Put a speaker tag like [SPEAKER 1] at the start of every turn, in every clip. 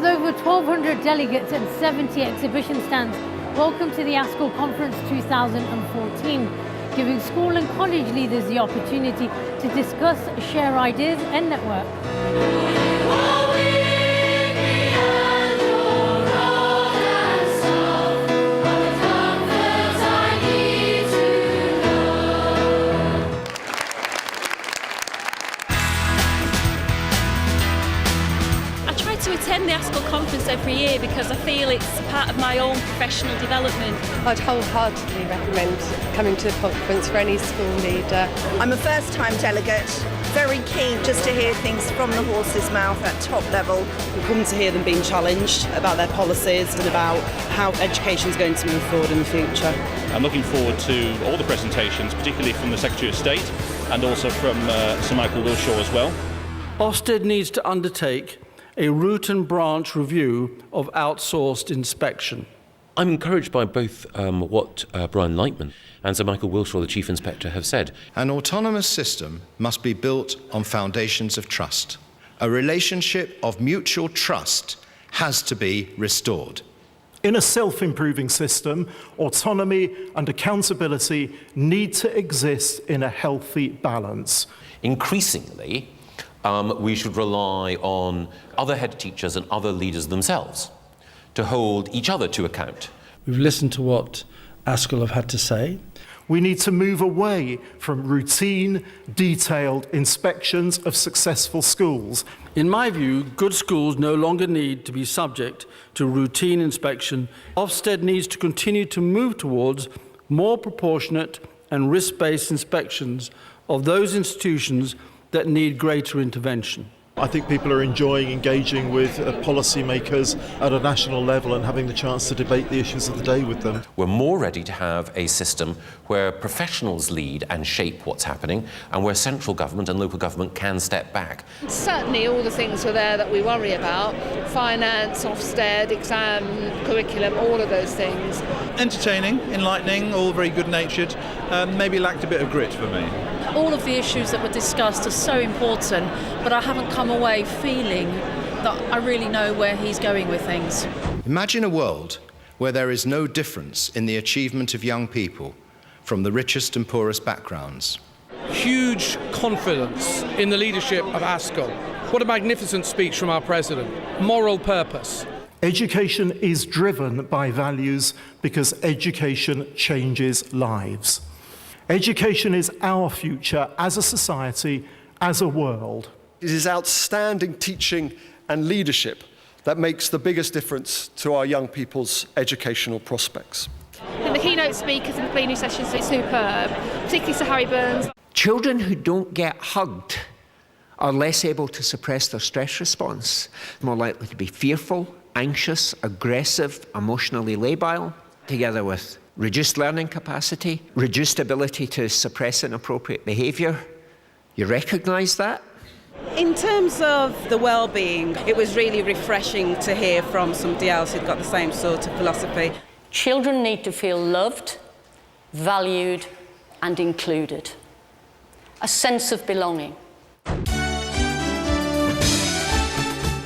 [SPEAKER 1] With over 1,200 delegates and 70 exhibition stands, welcome to the ASCL Conference 2014, giving school and college leaders the opportunity to discuss, share ideas and network.
[SPEAKER 2] To attend the ASCL conference every year because I feel it's part of my own professional development.
[SPEAKER 3] I'd wholeheartedly recommend coming to the conference for any school leader.
[SPEAKER 4] I'm a first-time delegate, very keen just to hear things from the horse's mouth at top level.
[SPEAKER 5] We've come to hear them being challenged about their policies and about how education is going to move forward in the future.
[SPEAKER 6] I'm looking forward to all the presentations, particularly from the Secretary of State and also from Sir Michael Wilshaw as well.
[SPEAKER 7] Ofsted needs to undertake a root and branch review of outsourced inspection.
[SPEAKER 8] I'm encouraged by both what Brian Lightman and Sir Michael Wilshaw, the Chief Inspector, have said.
[SPEAKER 9] An autonomous system must be built on foundations of trust. A relationship of mutual trust has to be restored.
[SPEAKER 10] In a self-improving system, autonomy and accountability need to exist in a healthy balance.
[SPEAKER 8] Increasingly, we should rely on other head teachers and other leaders themselves to hold each other to account.
[SPEAKER 7] We've listened to what ASCL have had to say.
[SPEAKER 10] We need to move away from routine, detailed inspections of successful schools.
[SPEAKER 7] In my view, good schools no longer need to be subject to routine inspection. Ofsted needs to continue to move towards more proportionate and risk-based inspections of those institutions that need greater intervention.
[SPEAKER 10] I think people are enjoying engaging with policymakers at a national level and having the chance to debate the issues of the day with them.
[SPEAKER 8] We're more ready to have a system where professionals lead and shape what's happening and where central government and local government can step back.
[SPEAKER 3] Certainly all the things were there that we worry about: finance, Ofsted, exam, curriculum, all of those things.
[SPEAKER 11] Entertaining, enlightening, all very good-natured, maybe lacked a bit of grit for me.
[SPEAKER 2] All of the issues that were discussed are so important, but I haven't come away feeling that I really know where he's going with things.
[SPEAKER 9] Imagine a world where there is no difference in the achievement of young people from the richest and poorest backgrounds.
[SPEAKER 12] Huge confidence in the leadership of ASCL. What a magnificent speech from our President. Moral purpose.
[SPEAKER 10] Education is driven by values because education changes lives. Education is our future as a society, as a world.
[SPEAKER 13] It is outstanding teaching and leadership that makes the biggest difference to our young people's educational prospects.
[SPEAKER 3] And the keynote speakers in the plenary sessions are superb, particularly Sir Harry Burns.
[SPEAKER 14] Children who don't get hugged are less able to suppress their stress response, more likely to be fearful, anxious, aggressive, emotionally labile, together with reduced learning capacity, reduced ability to suppress inappropriate behaviour. You recognise that?
[SPEAKER 5] In terms of the well-being, it was really refreshing to hear from somebody else who'd got the same sort of philosophy.
[SPEAKER 2] Children need to feel loved, valued and included. A sense of belonging.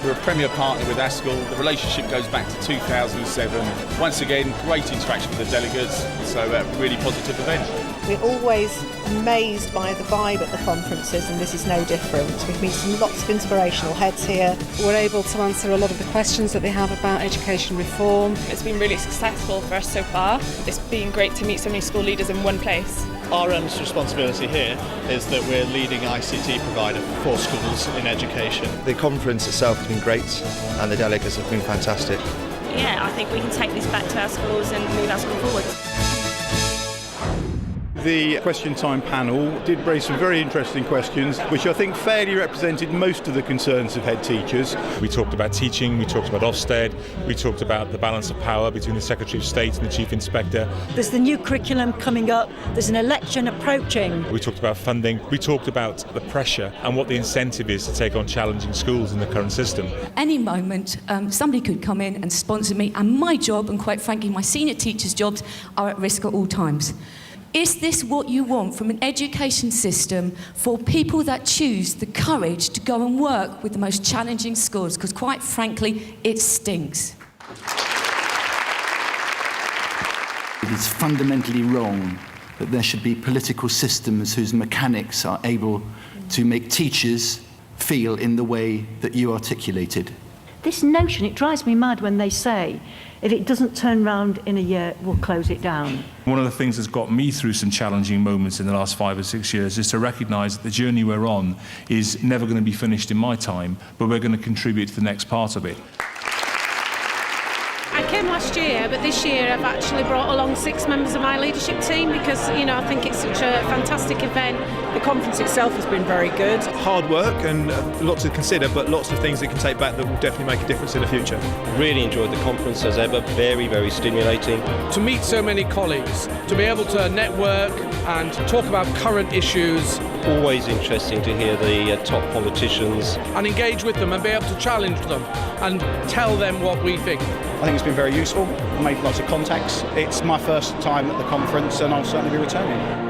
[SPEAKER 6] We're a premier partner with ASCL. The relationship goes back to 2007. Once again, great interaction with the delegates, so a really positive event.
[SPEAKER 4] We're always amazed by the vibe at the conferences, and this is no different. We've met some lots of inspirational heads here.
[SPEAKER 3] We're able to answer a lot of the questions that they have about education reform.
[SPEAKER 15] It's been really successful for us so far. It's been great to meet so many school leaders in one place.
[SPEAKER 11] Our earnest responsibility here is that we're leading ICT provider for schools in education.
[SPEAKER 13] The conference itself has been great and the delegates have been fantastic.
[SPEAKER 2] Yeah, I think we can take this back to our schools and move our school forward.
[SPEAKER 11] The question time panel did raise some very interesting questions, which I think fairly represented most of the concerns of head teachers.
[SPEAKER 6] We talked about teaching, we talked about Ofsted, we talked about the balance of power between the Secretary of State and the Chief Inspector.
[SPEAKER 15] There's the new curriculum coming up, there's an election approaching.
[SPEAKER 6] We talked about funding, we talked about the pressure and what the incentive is to take on challenging schools in the current system.
[SPEAKER 15] Any moment, somebody could come in and sponsor me, and my job, and quite frankly my senior teachers' jobs, are at risk at all times.
[SPEAKER 16] Is this what you want from an education system for people that choose the courage to go and work with the most challenging schools? Because quite frankly, it stinks.
[SPEAKER 17] It is fundamentally wrong that there should be political systems whose mechanics are able to make teachers feel in the way that you articulated.
[SPEAKER 18] This notion, it drives me mad when they say, if it doesn't turn round in a year, we'll close it down.
[SPEAKER 19] One of the things that's got me through some challenging moments in the last 5 or 6 years is to recognise that the journey we're on is never going to be finished in my time, but we're going to contribute to the next part of it.
[SPEAKER 20] I came last year, but this year I've actually brought along 6 members of my leadership team because, you know, I think it's such a fantastic event.
[SPEAKER 21] The conference itself has been very good. Hard work and lots to consider, but lots of things that can take back that will definitely make a difference in the future.
[SPEAKER 22] Really enjoyed the conference as ever, very, very stimulating.
[SPEAKER 12] To meet so many colleagues, to be able to network and talk about current issues.
[SPEAKER 22] Always interesting to hear the top politicians.
[SPEAKER 12] And engage with them and be able to challenge them and tell them what we think.
[SPEAKER 23] I think it's been very useful. I made lots of contacts. It's my first time at the conference and I'll certainly be returning.